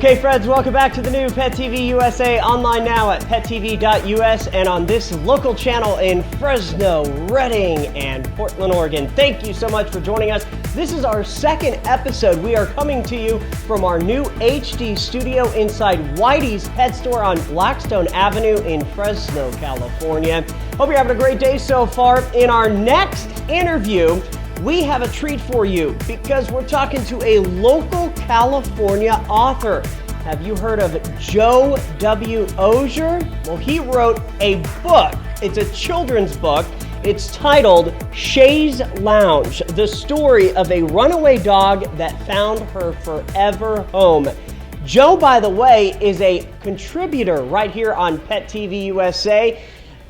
Okay, friends, welcome back to the new Pet TV USA, online now at pettv.us and on this local channel in Fresno, Redding, and Portland, Oregon. Thank you so much for joining us. This is our second episode. We are coming to you from our new HD studio inside Whitey's Pet Store on Blackstone Avenue in Fresno, California. Hope you're having a great day so far. In our next interview, we have a treat for you because we're talking to a local California author. Have you heard of Joe W. Ozier? Well, he wrote a book. It's a children's book. It's titled Shay's Lounge, the story of a runaway dog that found her forever home. Joe, by the way, is a contributor right here on Pet TV USA.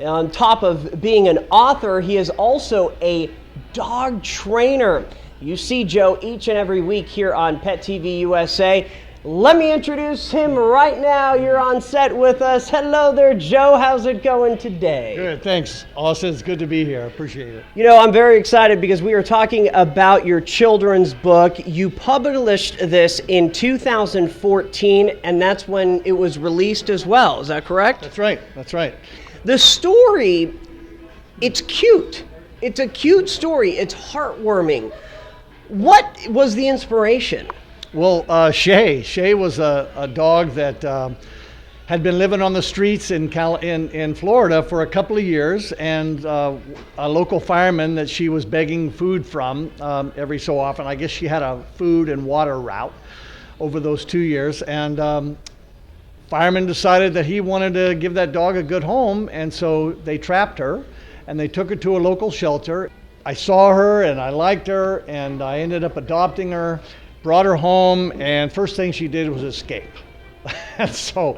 On top of being an author, he is also a dog trainer. You see Joe each and every week here on Pet TV USA. Let me introduce him right now. You're on set with us. Hello there, Joe. How's it going today? Good, thanks, Austin. It's good to be here. Appreciate it. You know, I'm very excited because we are talking about your children's book. You published this in 2014, and that's when it was released as well. Is that correct? That's right. That's right. The story, it's cute. It's a cute story. It's heartwarming. What was the inspiration? Well, Shay was a dog that had been living on the streets in Florida for a couple of years, and a local fireman that she was begging food from every so often. I guess she had a food and water route over those 2 years, and fireman decided that he wanted to give that dog a good home, and so they trapped her. And they took her to a local shelter. I saw her and I liked her, and I ended up adopting her, brought her home, and first thing she did was escape. And so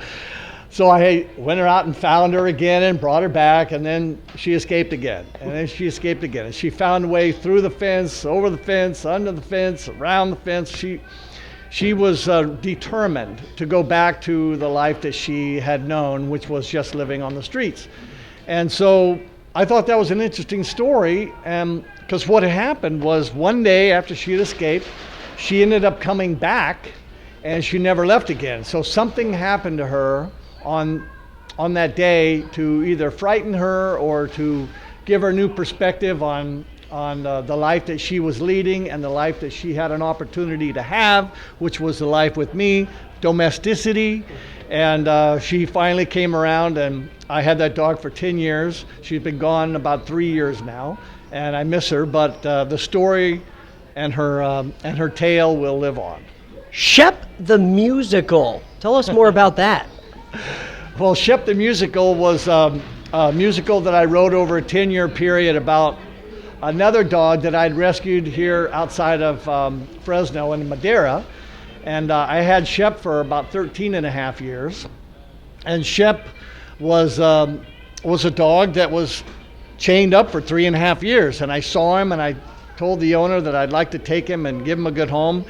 I went out and found her again and brought her back, and then she escaped again. And then she escaped again. And she found a way through the fence, over the fence, under the fence, around the fence. She was determined to go back to the life that she had known, which was just living on the streets. And so I thought that was an interesting story, because what had happened was one day after she had escaped, she ended up coming back, and she never left again. So something happened to her on that day to either frighten her or to give her new perspective on the life that she was leading and the life that she had an opportunity to have, which was the life with me, domesticity. And she finally came around, and I had that dog for 10 years. She's been gone about 3 years now, and I miss her, but the story and her tale will live on. Shep the Musical. Tell us more about that. Well, Shep the Musical was a musical that I wrote over a 10-year period about another dog that I'd rescued here outside of Fresno in Madera. And I had Shep for about 13 and a half years. And Shep was a dog that was chained up for 3.5 years. And I saw him, and I told the owner that I'd like to take him and give him a good home.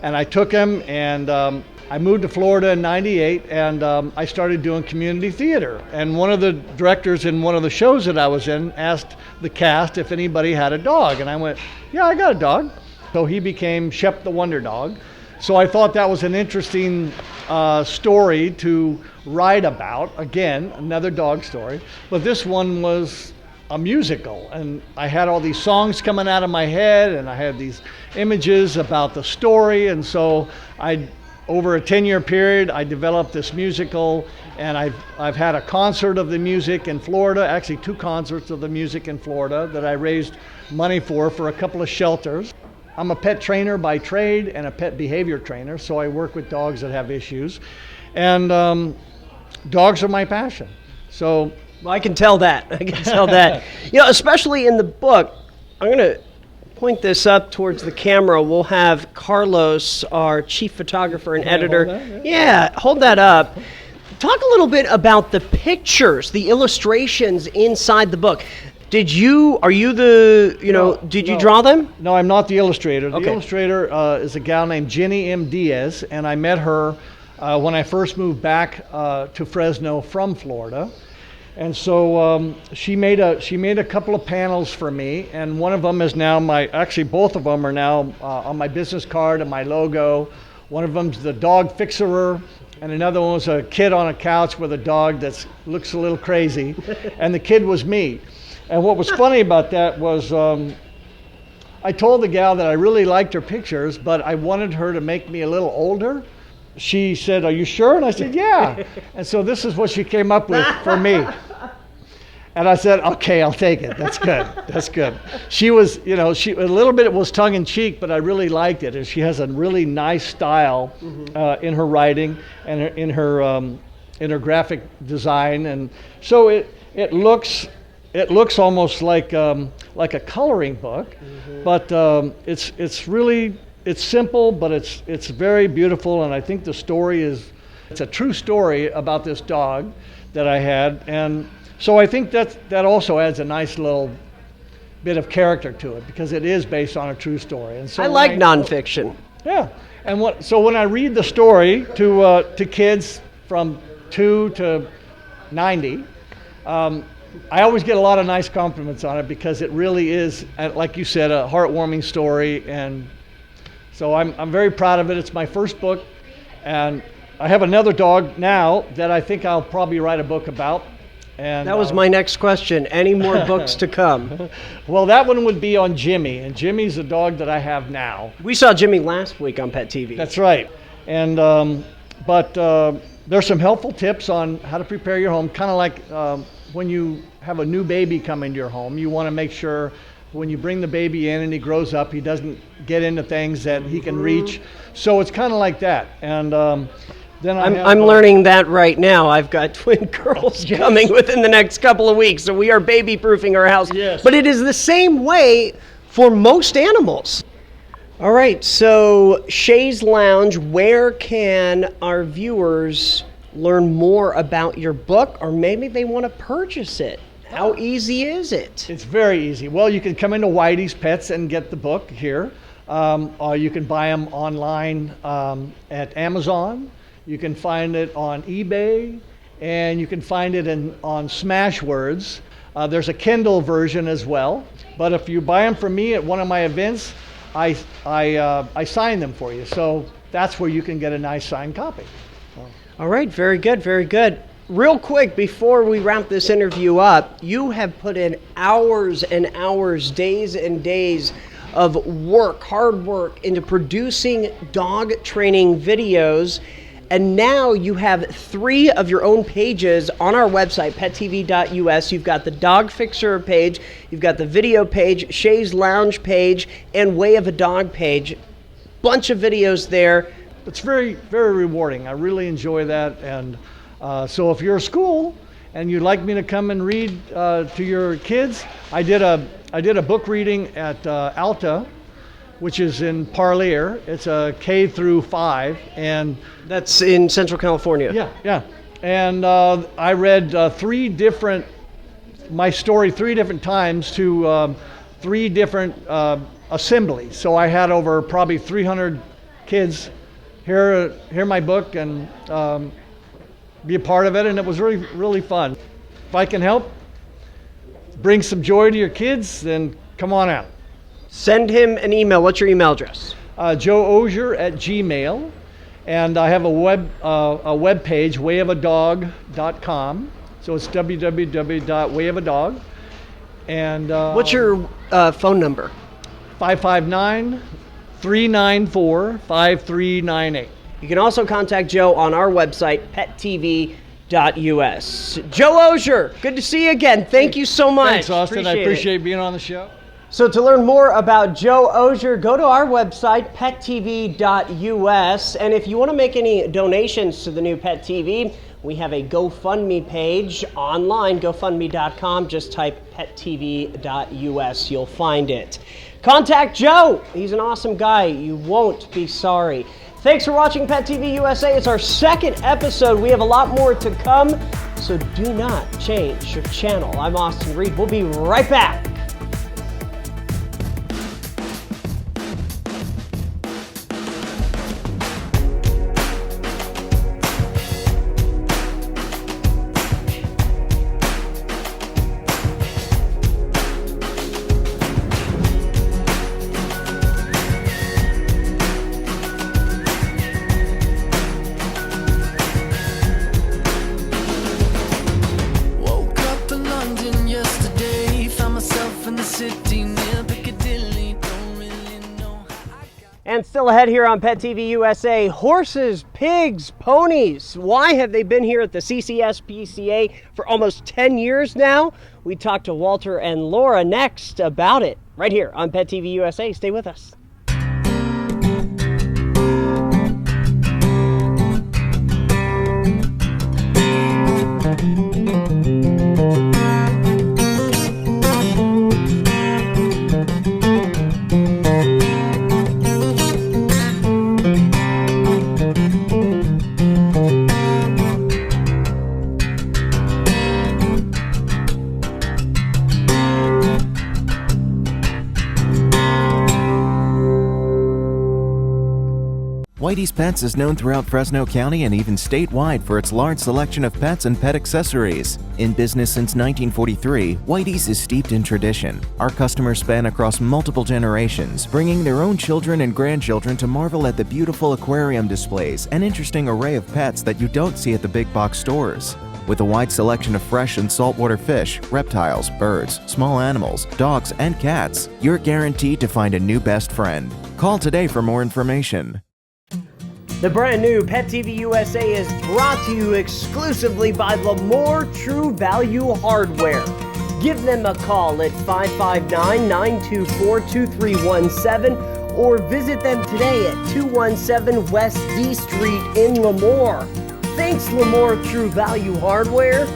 And I took him, and I moved to Florida in '98, and I started doing community theater. And one of the directors in one of the shows that I was in asked the cast if anybody had a dog. And I went, yeah, I got a dog. So he became Shep the Wonder Dog. So I thought that was an interesting story to write about. Again, another dog story. But this one was a musical. And I had all these songs coming out of my head, and I had these images about the story. And so over a 10-year period, I developed this musical. And I've had a concert of the music in Florida, actually 2 concerts of the music in Florida that I raised money for a couple of shelters. I'm a pet trainer by trade and a pet behavior trainer, so I work with dogs that have issues. And dogs are my passion. So well, I can tell that. I can tell that. You know, especially in the book, I'm going to point this up towards the camera. We'll have Carlos, our chief photographer and editor. Hold that? Yeah, hold that up. Talk a little bit about the pictures, the illustrations inside the book. Did you draw them? No, I'm not the illustrator. The Okay. illustrator is a gal named Jenny M. Diaz, and I met her when I first moved back to Fresno from Florida. And so she made a couple of panels for me, and one of them is now both of them are now on my business card and my logo. One of them's the dog fixerer, and another one was a kid on a couch with a dog that looks a little crazy, and the kid was me. And what was funny about that was I told the gal that I really liked her pictures, but I wanted her to make me a little older. She said, "Are you sure?" And I said, "Yeah." And so this is what she came up with for me. And I said, "Okay, I'll take it. That's good. That's good." She was, a little bit, it was tongue in cheek, but I really liked it. And she has a really nice style in her writing and in her graphic design. And so it looks almost like a coloring book, but it's simple, but it's very beautiful. And I think the story it's a true story about this dog that I had. And so I think that also adds a nice little bit of character to it, because it is based on a true story. And so I like nonfiction. Yeah, and so when I read the story to kids from 2 to 90, I always get a lot of nice compliments on it, because it really is, like you said, a heartwarming story. And so I'm very proud of it. It's my first book, and I have another dog now that I think I'll probably write a book about. And that was my next question. Any more books to come? Well, that one would be on Jimmy, and Jimmy's a dog that I have now. We saw Jimmy last week on Pet TV. That's right. And but there's some helpful tips on how to prepare your home, kind of like when you have a new baby come into your home. You want to make sure when you bring the baby in and he grows up, he doesn't get into things that he can reach. So it's kind of like that. And then I'm learning that right now. I've got twin girls coming within the next couple of weeks, so we are baby-proofing our house. Yes. But it is the same way for most animals. All right, so Shay's Lounge, where can our viewers learn more about your book, or maybe they want to purchase it? How easy is it? It's very easy. Well, you can come into Whitey's Pets and get the book here, or you can buy them online at Amazon. You can find it on eBay, and you can find it on Smashwords. There's a Kindle version as well. But if you buy them from me at one of my events, I sign them for you. So that's where you can get a nice signed copy. All right, very good, very good. Real quick, before we wrap this interview up, you have put in hours and hours, days and days of work, hard work, into producing dog training videos. And now you have 3 of your own pages on our website, PetTV.us. You've got the Dog Fixer page, you've got the video page, Shay's Lounge page, and Way of a Dog page. Bunch of videos there. It's very, very rewarding. I really enjoy that. And so if you're a school and you'd like me to come and read to your kids, I did a book reading at Alta, which is in Parlier. It's a K through 5, and that's in Central California. Yeah. And I read my story 3 different times to 3 different assemblies. So I had over probably 300 kids hear my book and be a part of it, and it was really, really fun. If I can help bring some joy to your kids, then come on out. Send him an email. What's your email address? joeosier@gmail.com. And I have a web page, wayofadog.com. So it's www.wayofadog. And what's your phone number? 559-394-5398. You can also contact Joe on our website, PetTV.us. Joe Osier, good to see you again. Thank you so much. Thanks, Austin. I appreciate being on the show. So to learn more about Joe Osier, go to our website, PetTV.us. And if you want to make any donations to the new Pet TV, we have a GoFundMe page online, GoFundMe.com. Just type PetTV.us. You'll find it. Contact Joe. He's an awesome guy. You won't be sorry. Thanks for watching Pet TV USA. It's our 2nd episode. We have a lot more to come, so do not change your channel. I'm Austin Reed. We'll be right back. And still ahead here on Pet TV USA, horses, pigs, ponies. Why have they been here at the CCSPCA for almost 10 years now? We talked to Walter and Laura next about it, right here on Pet TV USA. Stay with us. Whitey's Pets is known throughout Fresno County and even statewide for its large selection of pets and pet accessories. In business since 1943, Whitey's is steeped in tradition. Our customers span across multiple generations, bringing their own children and grandchildren to marvel at the beautiful aquarium displays and interesting array of pets that you don't see at the big box stores. With a wide selection of fresh and saltwater fish, reptiles, birds, small animals, dogs, and cats, you're guaranteed to find a new best friend. Call today for more information. The brand new Pet TV USA is brought to you exclusively by L'Amour True Value Hardware. Give them a call at 559-924-2317 or visit them today at 217 West D Street in L'Amour. Thanks, L'Amour True Value Hardware.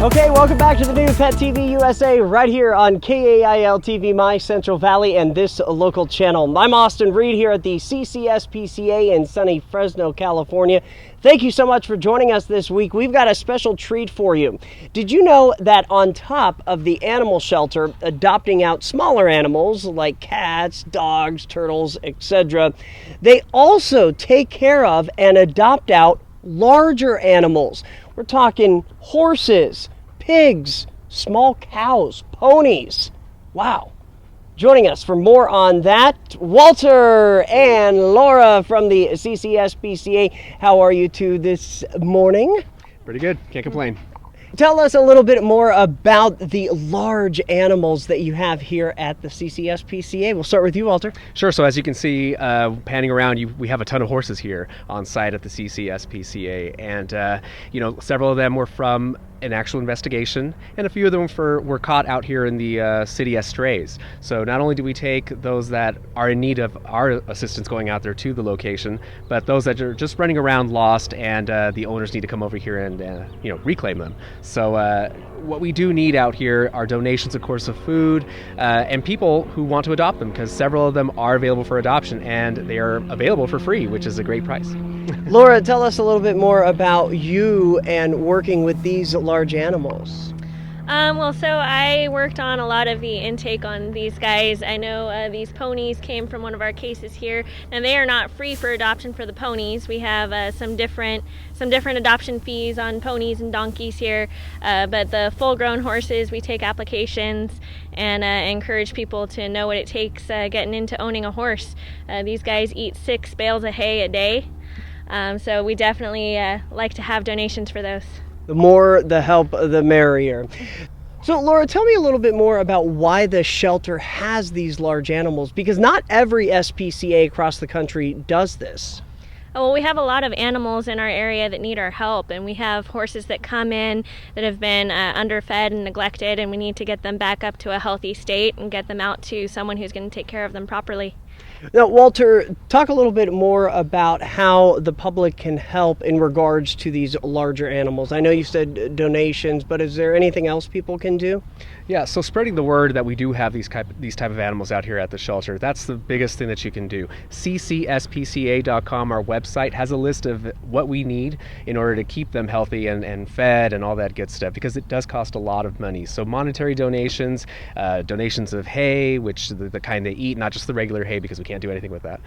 Okay, welcome back to the new Pet TV USA right here on KAIL-TV, my Central Valley, and this local channel. I'm Austin Reed here at the CCSPCA in sunny Fresno, California. Thank you so much for joining us this week. We've got a special treat for you. Did you know that on top of the animal shelter adopting out smaller animals like cats, dogs, turtles, etc., they also take care of and adopt out larger animals? We're talking horses, pigs, small cows, ponies. Wow. Joining us for more on that, Walter and Laura from the CCSPCA. How are you two this morning? Pretty good. Can't complain. Tell us a little bit more about the large animals that you have here at the CCSPCA. We'll start with you, Walter. Sure. So as you can see, panning around, we have a ton of horses here on site at the CCSPCA, and several of them were from an actual investigation, and a few of them were caught out here in the city as strays. So not only do we take those that are in need of our assistance going out there to the location, but those that are just running around lost, and the owners need to come over here and reclaim them. So what we do need out here are donations, of course, of food, and people who want to adopt them, because several of them are available for adoption, and they are available for free, which is a great price. Laura, tell us a little bit more about you and working with these large animals. So I worked on a lot of the intake on these guys. I know these ponies came from one of our cases here, and they are not free for adoption for the ponies. We have some different adoption fees on ponies and donkeys here, but the full-grown horses, we take applications and encourage people to know what it takes getting into owning a horse. These guys eat 6 bales of hay a day, so we definitely like to have donations for those. The more the help, the merrier. So Laura, tell me a little bit more about why the shelter has these large animals, because not every SPCA across the country does this. Well, we have a lot of animals in our area that need our help, and we have horses that come in that have been underfed and neglected, and we need to get them back up to a healthy state and get them out to someone who's going to take care of them properly. Now, Walter, talk a little bit more about how the public can help in regards to these larger animals. I know you said donations, but is there anything else people can do? Yeah, so spreading the word that we do have these type of animals out here at the shelter, that's the biggest thing that you can do. CCSPCA.com, our website, has a list of what we need in order to keep them healthy and fed and all that good stuff, because it does cost a lot of money. So monetary donations, donations of hay, which the kind they eat, not just the regular hay, because we can't can't do anything with that.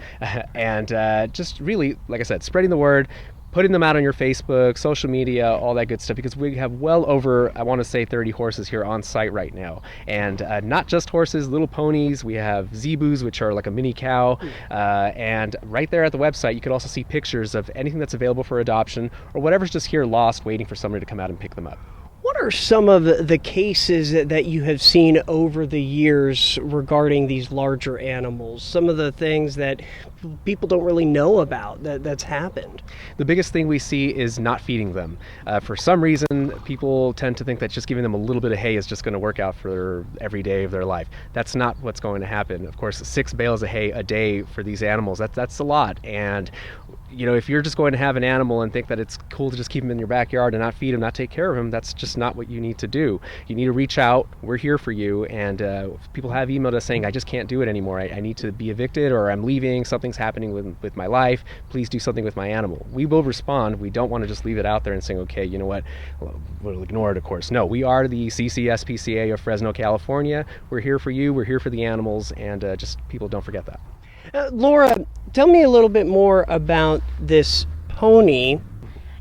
And just really, like I said, spreading the word, putting them out on your Facebook, social media, all that good stuff, because we have well over, I want to say, 30 horses here on site right now. And not just horses, little ponies. We have zebus, which are like a mini cow. And right there at the website, you can also see pictures of anything that's available for adoption or whatever's just here lost, waiting for somebody to come out and pick them up. What are some of the cases that you have seen over the years regarding these larger animals? Some of the things that people don't really know about that's happened? The biggest thing we see is not feeding them. For some reason, people tend to think that just giving them a little bit of hay is just going to work out for every day of their life. That's not what's going to happen. Of course, 6 bales of hay a day for these animals, that's a lot. And if you're just going to have an animal and think that it's cool to just keep him in your backyard and not feed him, not take care of him, that's just not what you need to do. You need to reach out. We're here for you. And people have emailed us saying, I just can't do it anymore. I need to be evicted, or I'm leaving. Something's happening with my life. Please do something with my animal. We will respond. We don't want to just leave it out there and saying, okay, you know what, we'll ignore it, of course. No, we are the CCSPCA of Fresno, California. We're here for you. We're here for the animals. And just people don't forget that. Laura, tell me a little bit more about this pony.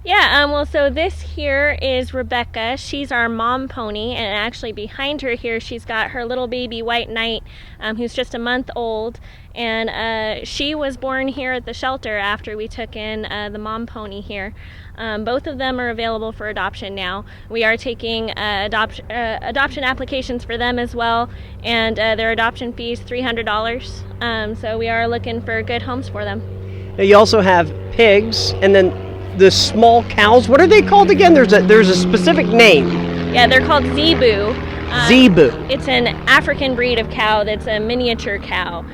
Yeah, well, so this here is Rebecca. She's our mom pony, and actually behind her here, she's got her little baby White Knight, who's just a month old, and she was born here at the shelter after we took in the mom pony here. Both of them are available for adoption now. We are taking adoption applications for them as well, and their adoption fee is $300. So we are looking for good homes for them. Now you also have pigs, and then the small cows. What are they called again? There's a specific name. Yeah, they're called zebu. Zebu. It's an African breed of cow that's a miniature cow.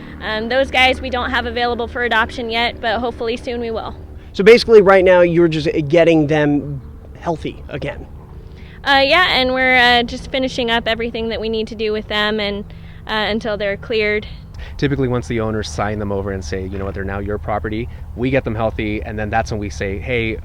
Those guys we don't have available for adoption yet, but hopefully soon we will. So basically right now you're just getting them healthy again. Yeah, and we're just finishing up everything that we need to do with them and until they're cleared. Typically, once the owners sign them over and say, you know what, they're now your property, we get them healthy, and then that's when we say, hey,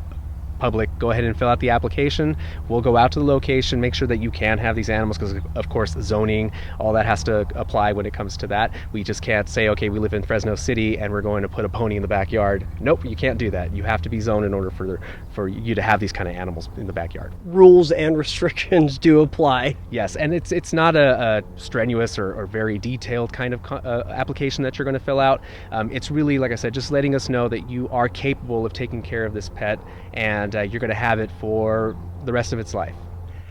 public, go ahead and fill out the application. We'll go out to the location, make sure that you can have these animals, because of course zoning, all that has to apply when it comes to that. We just can't say, okay, we live in Fresno City and we're going to put a pony in the backyard. Nope, you can't do that. You have to be zoned in order for you to have these kind of animals in the backyard. Rules and restrictions do apply. Yes, and it's not a strenuous or very detailed kind of application that you're going to fill out. It's really, like I said, just letting us know that you are capable of taking care of this pet, and you're going to have it for the rest of its life.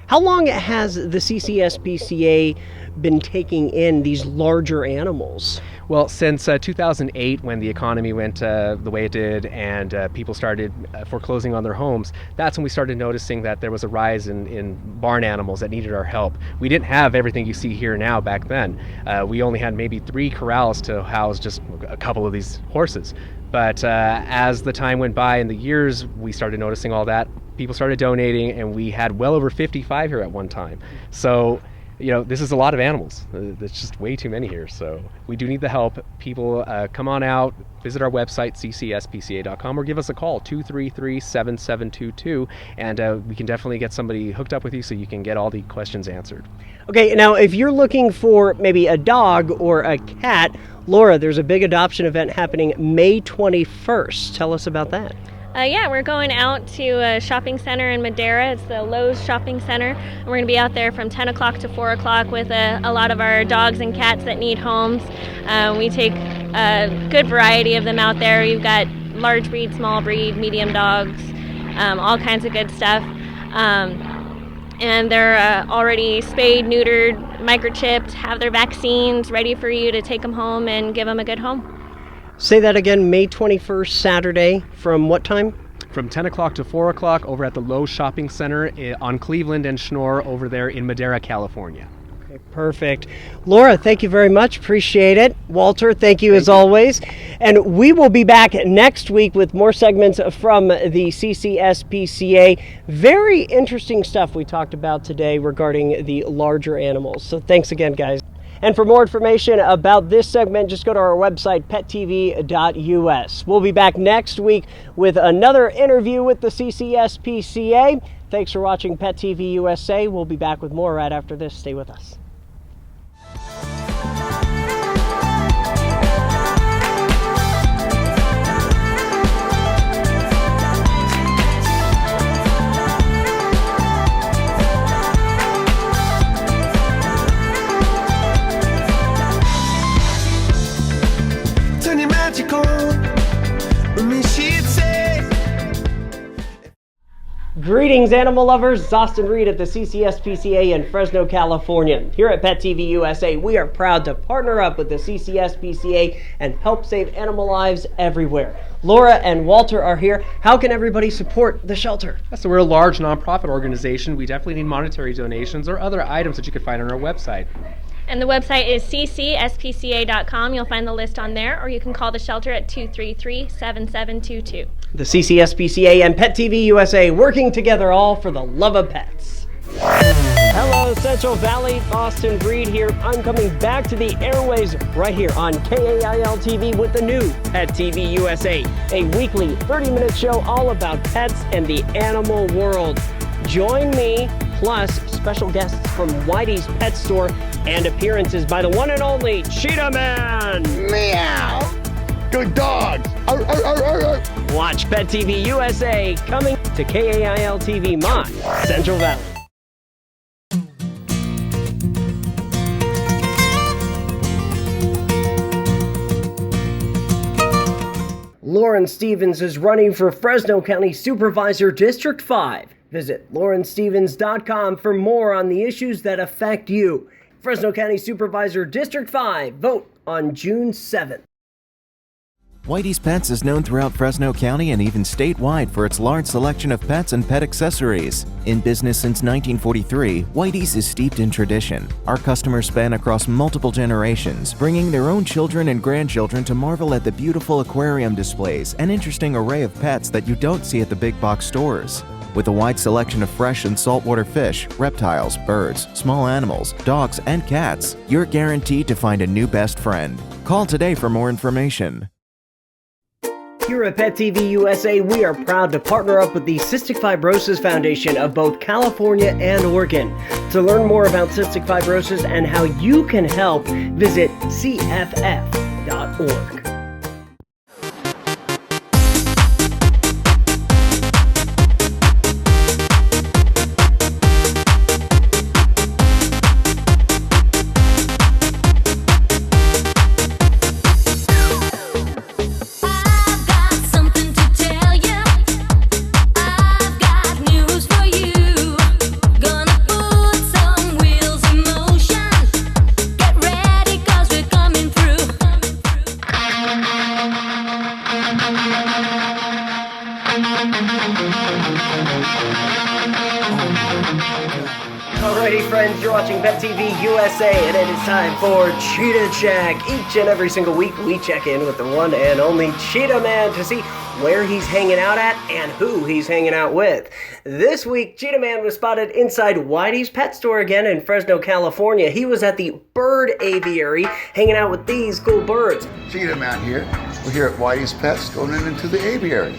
How long has the CCSPCA been taking in these larger animals? Well, since 2008, when the economy went the way it did and people started foreclosing on their homes, that's when we started noticing that there was a rise in barn animals that needed our help. We didn't have everything you see here now back then. We only had maybe 3 corrals to house just a couple of these horses. But as the time went by and the years, we started noticing all that. People started donating, and we had well over 55 here at one time. So, this is a lot of animals. There's just way too many here. So we do need the help. People, come on out, visit our website, ccspca.com, or give us a call, 233-7722, and we can definitely get somebody hooked up with you so you can get all the questions answered. Okay, now if you're looking for maybe a dog or a cat, Laura, there's a big adoption event happening May 21st. Tell us about that. Yeah, we're going out to a shopping center in Madera. It's the Lowe's Shopping Center. And we're going to be out there from 10 o'clock to 4 o'clock with a lot of our dogs and cats that need homes. We take a good variety of them out there. We've got large breed, small breed, medium dogs, all kinds of good stuff. And they're already spayed, neutered, microchipped, have their vaccines ready for you to take them home and give them a good home. Say that again, May 21st, Saturday, from what time? From 10 o'clock to 4 o'clock over at the Lowe's Shopping Center on Cleveland and Schnorr over there in Madera, California. Okay, perfect. Laura, thank you very much. Appreciate it. Walter, thank you as always. And we will be back next week with more segments from the CCSPCA. Very interesting stuff we talked about today regarding the larger animals. So thanks again, guys. And for more information about this segment, just go to our website, pettv.us. We'll be back next week with another interview with the CCSPCA. Thanks for watching Pet TV USA. We'll be back with more right after this. Stay with us. Greetings, animal lovers. It's Austin Reed at the CCSPCA in Fresno, California. Here at Pet TV USA, we are proud to partner up with the CCSPCA and help save animal lives everywhere. Laura and Walter are here. How can everybody support the shelter? So we're a large nonprofit organization. We definitely need monetary donations or other items that you can find on our website. And the website is ccspca.com. You'll find the list on there, or you can call the shelter at 233-7722. The CCSPCA and Pet TV USA working together, all for the love of pets. Hello, Central Valley. Austin Reed here. I'm coming back to the airways right here on KAIL-TV with the new Pet TV USA, a weekly 30-minute show all about pets and the animal world. Join me, plus special guests from Whitey's Pet Store and appearances by the one and only Cheetah Man. Meow. Good dogs. Arr, arr, arr, arr, arr. Watch Pet TV USA coming to KAIL-TV, my Central Valley. Lauren Stevens is running for Fresno County Supervisor District 5. Visit laurenstevens.com for more on the issues that affect you. Fresno County Supervisor District 5. Vote on June 7th. Whitey's Pets is known throughout Fresno County and even statewide for its large selection of pets and pet accessories. In business since 1943, Whitey's is steeped in tradition. Our customers span across multiple generations, bringing their own children and grandchildren to marvel at the beautiful aquarium displays and interesting array of pets that you don't see at the big box stores. With a wide selection of fresh and saltwater fish, reptiles, birds, small animals, dogs, and cats, you're guaranteed to find a new best friend. Call today for more information. Here at Pet TV USA, we are proud to partner up with the Cystic Fibrosis Foundation of both California and Oregon. To learn more about cystic fibrosis and how you can help, visit cff.org. Alrighty, friends, you're watching Pet TV USA, and it is time for Cheetah Check. Each and every single week, we check in with the one and only Cheetah Man to see where he's hanging out at and who he's hanging out with. This week, Cheetah Man was spotted inside Whitey's Pet Store again in Fresno, California. He was at the bird aviary, hanging out with these cool birds. Cheetah Man here. We're here at Whitey's Pets going into the aviary.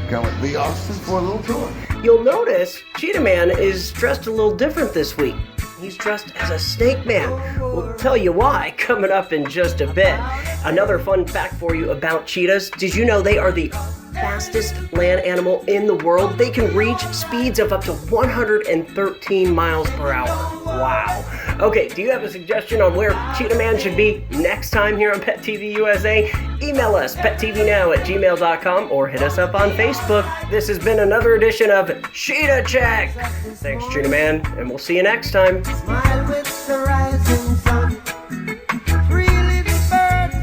Come with me, Austin, for a little tour. You'll notice Cheetah Man is dressed a little different this week. He's dressed as a snake man. We'll tell you why coming up in just a bit. Another fun fact for you about cheetahs. Did you know they are the fastest land animal in the world? They can reach speeds of up to 113 miles per hour. Wow. Okay, do you have a suggestion on where Cheetah Man should be next time here on Pet TV USA? Email us, pettvnow@gmail.com, or hit us up on Facebook. This has been another edition of Cheetah Check. Thanks, Cheetah Man, and we'll see you next time. Smile with the rising sun. Three little birds.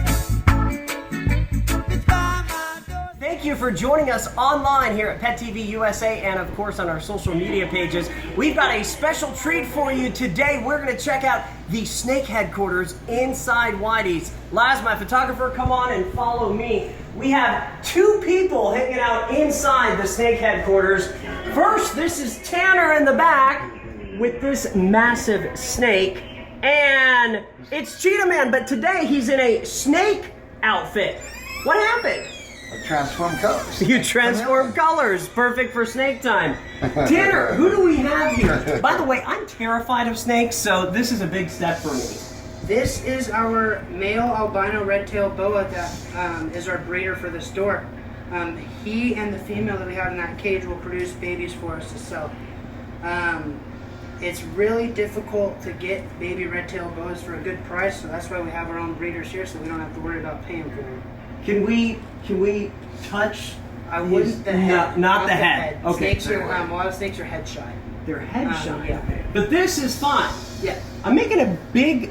It's by my door. Thank you for joining us online here at Pet TV USA and, of course, on our social media pages. We've got a special treat for you today. We're going to check out the snake headquarters inside Whitey's. Laz, my photographer, come on and follow me. We have two people hanging out inside the snake headquarters. First, this is Tanner in the back with this massive snake, and it's Cheetah Man, but today he's in a snake outfit. What happened? Transform colors. You transform colors. Perfect for snake time. Tanner, who do we have here? By the way, I'm terrified of snakes, so this is a big step for me. This is our male albino red-tailed boa that is our breeder for the store. He and the female that we have in that cage will produce babies for us to sell. It's really difficult to get baby red-tailed boas for a good price, so that's why we have our own breeders here, so we don't have to worry about paying for them. Can we touch I wouldn't the head. Not the head. Okay. Snakes are a lot of snakes are head shy. They're head shy. Yeah. But this is fine. Yeah. I'm making a big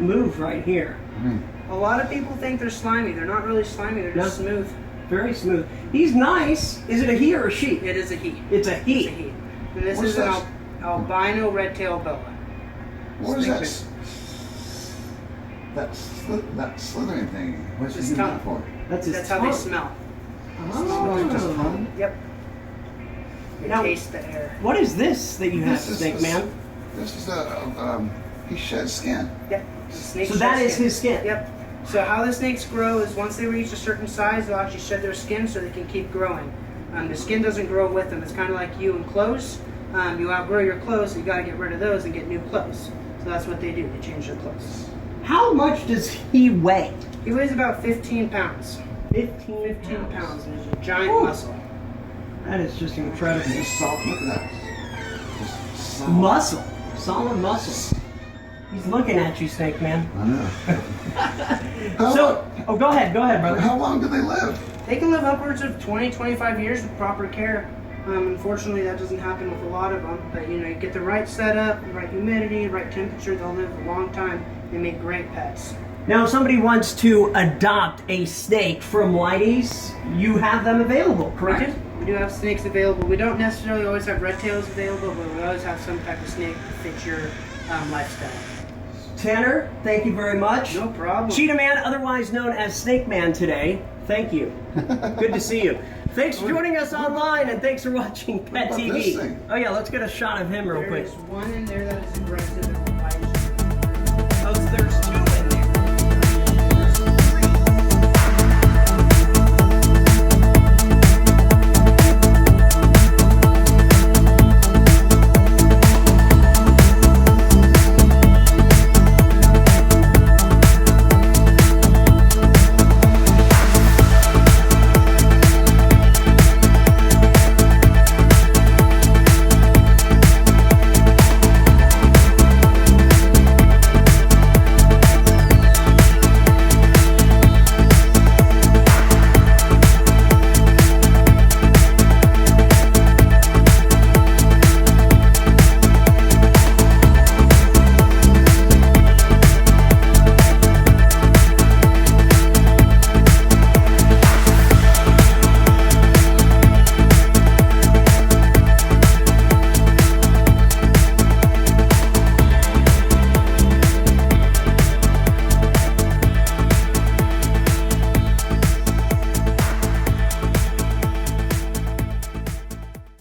move right here. A lot of people think they're slimy. They're not really slimy. They're just smooth. Very smooth. He's nice. Is it a he or a she? It is a he. It's a he. It's a he. And this What's is that? an albino red-tailed boa. What is that? That slithering thing. What's His he doing that tongue. for? That's his That's how they tongue. smell. Oh. Yep. They Now- taste the air. What is this that you have, Snake Man? This is he sheds skin. Yep. The snake So that sheds is his skin. Yep. So how the snakes grow is once they reach a certain size, they'll actually shed their skin so they can keep growing. The skin doesn't grow with them. It's kind of like you and clothes. You outgrow your clothes, so you got to get rid of those and get new clothes. So that's what they do. They change their clothes. How much does he weigh? He weighs about 15 pounds. 15 pounds, and he's a giant Whew. muscle. That is just incredible. Just soft. Look at that. Just soft. Muscle. Solid muscle. He's looking at you, Snake Man. I know. So, go ahead, brother. How long do they live? They can live upwards of 20, 25 years with proper care. Unfortunately, that doesn't happen with a lot of them. But you get the right setup, the right humidity, right temperature, they'll live a long time. They make great pets. Now, if somebody wants to adopt a snake from Whitey's, you have them available, correct? We do have snakes available. We don't necessarily always have red tails available, but we always have some type of snake that fits your lifestyle. Tanner, thank you very much. No problem. Cheetah Man, otherwise known as Snake Man today, thank you. Good to see you. Thanks for joining us online, and thanks for watching Pet about TV. this thing? Oh yeah, let's get a shot of him real There quick. is one in there that is aggressive and bites. Oh, there's